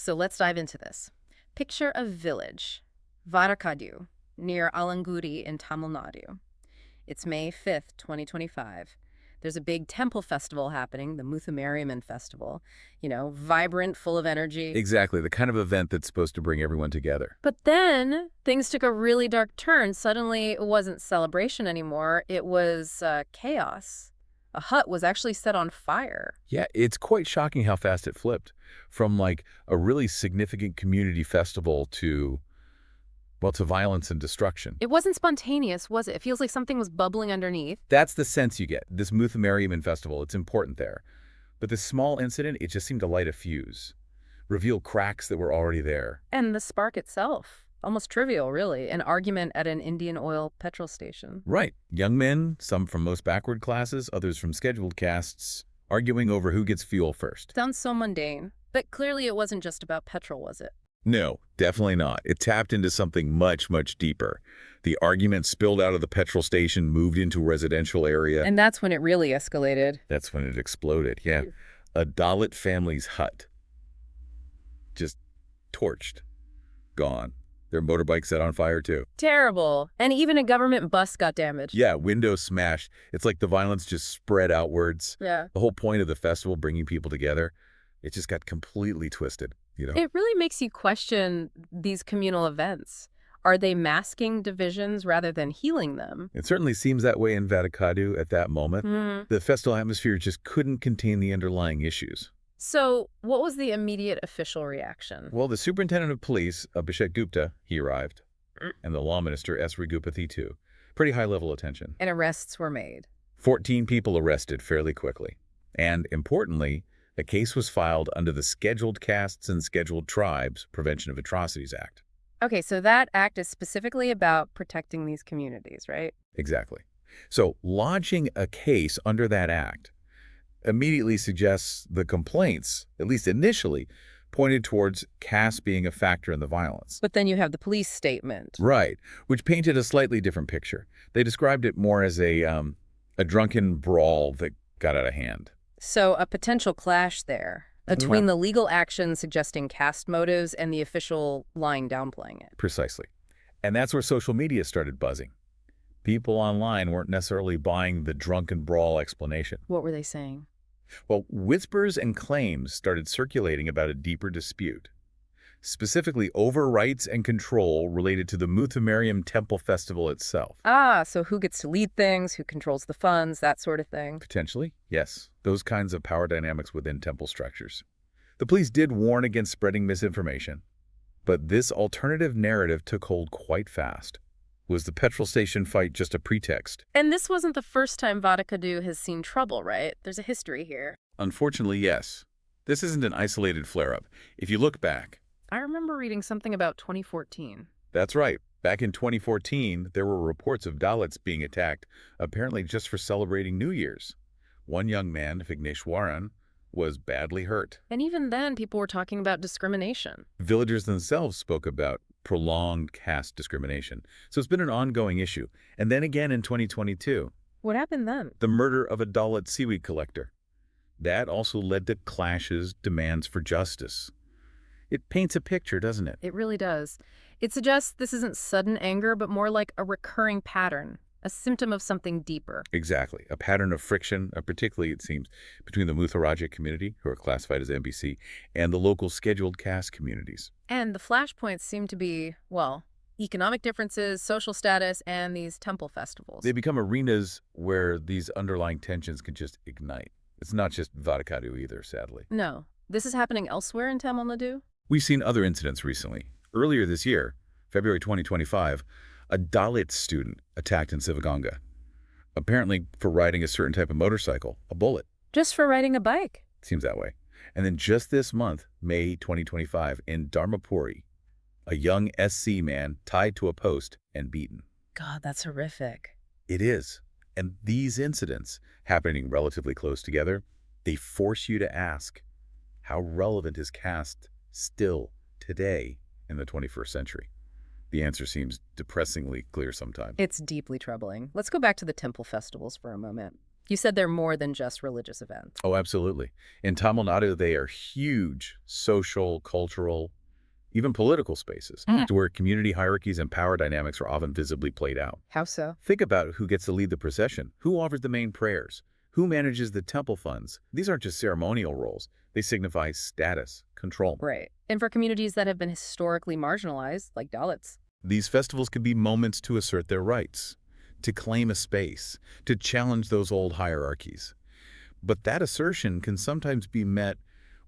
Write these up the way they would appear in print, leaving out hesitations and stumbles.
So let's dive into this. Picture a village, Vadakadu, near Alangudi in Tamil Nadu. It's May 5th, 2025. There's a big temple festival happening, the Muthumariyamman Festival. Vibrant, full of energy. Exactly, the kind of event that's supposed to bring everyone together. But then things took a really dark turn. Suddenly it wasn't celebration anymore. It was chaos. A hut was actually set on fire. Yeah, it's quite shocking how fast it flipped. From like a really significant community festival to, well, to violence and destruction. It wasn't spontaneous, was it? It feels like something was bubbling underneath. That's the sense you get. This Muthumariyamman Festival, it's important there. But this small incident, it just seemed to light a fuse, reveal cracks that were already there. And the spark itself, almost trivial, really. An argument at an Indian oil petrol station. Right. Young men, some from most backward classes, others from scheduled castes, arguing over who gets fuel first. Sounds so mundane. But clearly it wasn't just about petrol, was it? No, definitely not. It tapped into something much, much deeper. The argument spilled out of the petrol station, moved into a residential area. And that's when it really escalated. That's when it exploded, yeah. A Dalit family's hut. Just torched. Gone. Their motorbike set on fire, too. Terrible. And even a government bus got damaged. Yeah, windows smashed. It's like the violence just spread outwards. Yeah. The whole point of the festival, bringing people together, it just got completely twisted, It really makes you question these communal events. Are they masking divisions rather than healing them? It certainly seems that way in Vadakadu at that moment. The festival atmosphere just couldn't contain the underlying issues. So what was the immediate official reaction? Well, the superintendent of police, Abhishek Gupta, he arrived, and the law minister, S. Rigupathy, too. Pretty high-level attention. And arrests were made. 14 people arrested fairly quickly. And importantly, the case was filed under the Scheduled Castes and Scheduled Tribes Prevention of Atrocities Act. Okay, so that act is specifically about protecting these communities, right? Exactly. So lodging a case under that act immediately suggests the complaints, at least initially, pointed towards caste being a factor in the violence. But then you have the police statement. Right, which painted a slightly different picture. They described it more as a drunken brawl that got out of hand. So a potential clash there between the legal action suggesting caste motives and the official line downplaying it. Precisely. And that's where social media started buzzing. People online weren't necessarily buying the drunken brawl explanation. What were they saying? Well, whispers and claims started circulating about a deeper dispute, specifically over rights and control related to the Muthumariyam Temple Festival itself. Ah, so who gets to lead things, who controls the funds, that sort of thing. Potentially, yes. Those kinds of power dynamics within temple structures. The police did warn against spreading misinformation, but this alternative narrative took hold quite fast. Was the petrol station fight just a pretext? And this wasn't the first time Vadakadu has seen trouble, right? There's a history here. Unfortunately, yes. This isn't an isolated flare-up. If you look back, I remember reading something about 2014. That's right. Back in 2014, there were reports of Dalits being attacked, apparently just for celebrating New Year's. One young man, Vigneshwaran, was badly hurt. And even then, people were talking about discrimination. Villagers themselves spoke about prolonged caste discrimination. So it's been an ongoing issue. And then again in 2022. What happened then? The murder of a Dalit seaweed collector. That also led to clashes, demands for justice. It paints a picture, doesn't it? It really does. It suggests this isn't sudden anger, but more like a recurring pattern, a symptom of something deeper. Exactly. A pattern of friction, particularly, it seems, between the Mutharaja community, who are classified as MBC, and the local scheduled caste communities. And the flashpoints seem to be, well, economic differences, social status, and these temple festivals. They become arenas where these underlying tensions can just ignite. It's not just Vadakadu either, sadly. No. This is happening elsewhere in Tamil Nadu? We've seen other incidents recently. Earlier this year, February 2025, a Dalit student attacked in Sivaganga, apparently for riding a certain type of motorcycle, a bullet. Just for riding a bike? Seems that way. And then just this month, May 2025, in Dharmapuri, a young SC man tied to a post and beaten. God, that's horrific. It is. And these incidents, happening relatively close together, they force you to ask, how relevant is caste still today in the 21st century? The answer seems depressingly clear sometimes. It's deeply troubling. Let's go back to the temple festivals for a moment. You said they're more than just religious events. Oh, absolutely. In Tamil Nadu, they are huge social, cultural, even political spaces, to where community hierarchies and power dynamics are often visibly played out. How so? Think about who gets to lead the procession, who offers the main prayers, who manages the temple funds. These aren't just ceremonial roles. They signify status, control. Right. And for communities that have been historically marginalized, like Dalits. These festivals can be moments to assert their rights, to claim a space, to challenge those old hierarchies. But that assertion can sometimes be met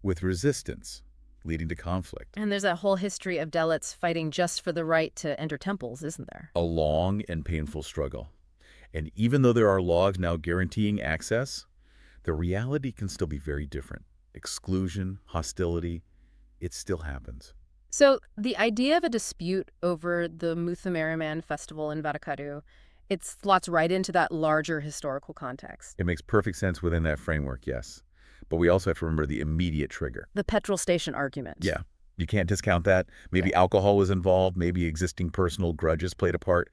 with resistance, leading to conflict. And there's that whole history of Dalits fighting just for the right to enter temples, isn't there? A long and painful struggle. And even though there are laws now guaranteeing access, the reality can still be very different. Exclusion, hostility, it still happens. So the idea of a dispute over the Muthamareman festival in Vadakadu, it slots right into that larger historical context. It makes perfect sense within that framework, yes. But we also have to remember the immediate trigger. The petrol station argument. Yeah, you can't discount that. Maybe alcohol was involved, maybe existing personal grudges played a part.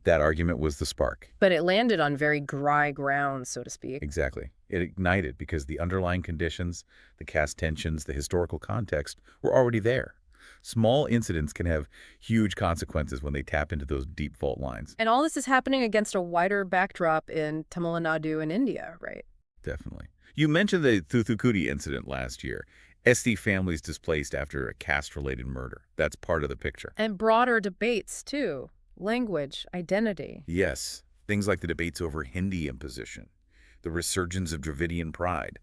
That argument was the spark. But it landed on very dry ground, so to speak. Exactly. It ignited because the underlying conditions, the caste tensions, the historical context were already there. Small incidents can have huge consequences when they tap into those deep fault lines. And all this is happening against a wider backdrop in Tamil Nadu in India, right? Definitely. You mentioned the Thoothukudi incident last year. SD families displaced after a caste-related murder. That's part of the picture. And broader debates, too. Language, identity. Yes. Things like the debates over Hindi imposition, the resurgence of Dravidian pride.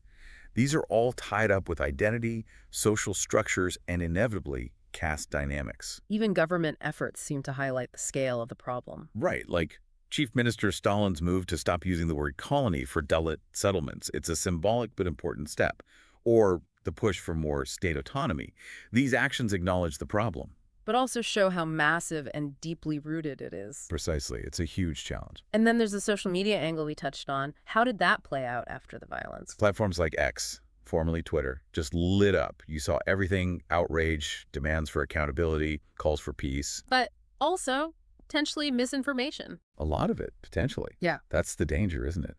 These are all tied up with identity, social structures, and inevitably, caste dynamics. Even government efforts seem to highlight the scale of the problem. Right, like Chief Minister Stalin's move to stop using the word colony for Dalit settlements. It's a symbolic but important step. Or the push for more state autonomy. These actions acknowledge the problem. But also show how massive and deeply rooted it is. Precisely. It's a huge challenge. And then there's the social media angle we touched on. How did that play out after the violence? Platforms like X, formerly Twitter, just lit up. You saw everything: outrage, demands for accountability, calls for peace. But also, potentially misinformation. A lot of it, potentially. Yeah. That's the danger, isn't it?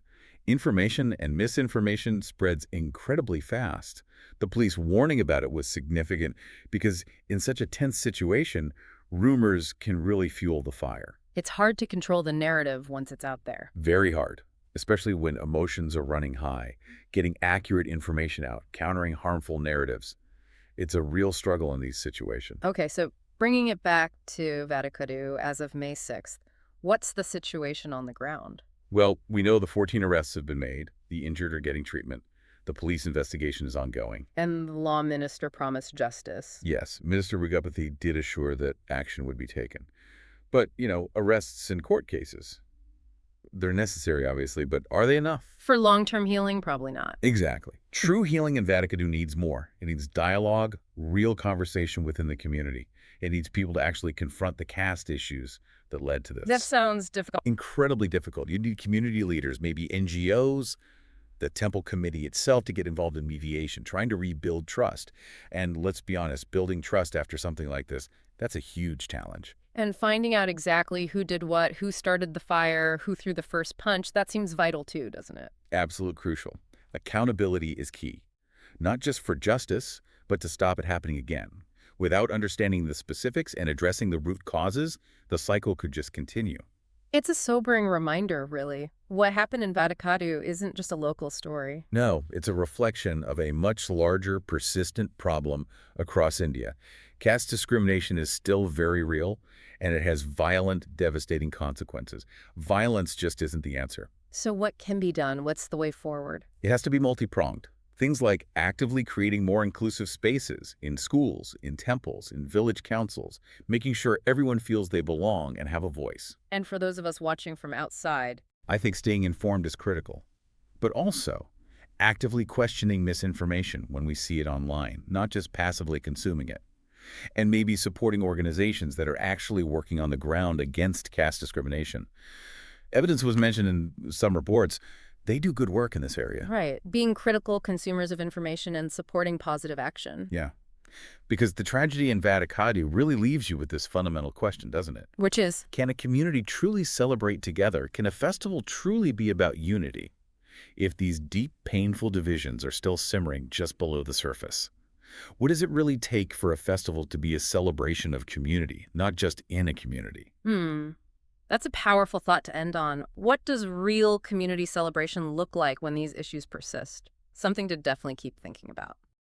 Information and misinformation spreads incredibly fast. The police warning about it was significant because in such a tense situation, rumors can really fuel the fire. It's hard to control the narrative once it's out there. Very hard, especially when emotions are running high. Getting accurate information out, countering harmful narratives. It's a real struggle in these situations. Okay, so bringing it back to Vadakadu as of May 6th, what's the situation on the ground? Well, we know the 14 arrests have been made. The injured are getting treatment. The police investigation is ongoing. And the law minister promised justice. Yes, Minister Rugapathy did assure that action would be taken. But, arrests in court cases, they're necessary, obviously, but are they enough? For long-term healing, probably not. Exactly. True healing in Vadakadu needs more. It needs dialogue, real conversation within the community. It needs people to actually confront the caste issues that led to this. That sounds difficult. Incredibly difficult. You need community leaders, maybe NGOs, the temple committee itself to get involved in mediation, trying to rebuild trust. And let's be honest, building trust after something like this, that's a huge challenge. And finding out exactly who did what, who started the fire, who threw the first punch, that seems vital too, doesn't it? Absolute crucial. Accountability is key, not just for justice, but to stop it happening again. Without understanding the specifics and addressing the root causes, the cycle could just continue. It's a sobering reminder, really. What happened in Vadakadu isn't just a local story. No, it's a reflection of a much larger, persistent problem across India. Caste discrimination is still very real, and it has violent, devastating consequences. Violence just isn't the answer. So what can be done? What's the way forward? It has to be multi-pronged. Things like actively creating more inclusive spaces in schools, in temples, in village councils, making sure everyone feels they belong and have a voice. And for those of us watching from outside, I think staying informed is critical, but also actively questioning misinformation when we see it online, not just passively consuming it. And maybe supporting organizations that are actually working on the ground against caste discrimination. Evidence was mentioned in some reports. They do good work in this area. right, being critical consumers of information and supporting positive action. Yeah. Because the tragedy in Vadakadu really leaves you with this fundamental question, doesn't it? Which is, Can a community truly celebrate together? Can a festival truly be about unity? if these deep, painful divisions are still simmering just below the surface? What does it really take for a festival to be a celebration of community, not just in a community? Hmm. That's a powerful thought to end on. What does real community celebration look like when these issues persist? Something to definitely keep thinking about.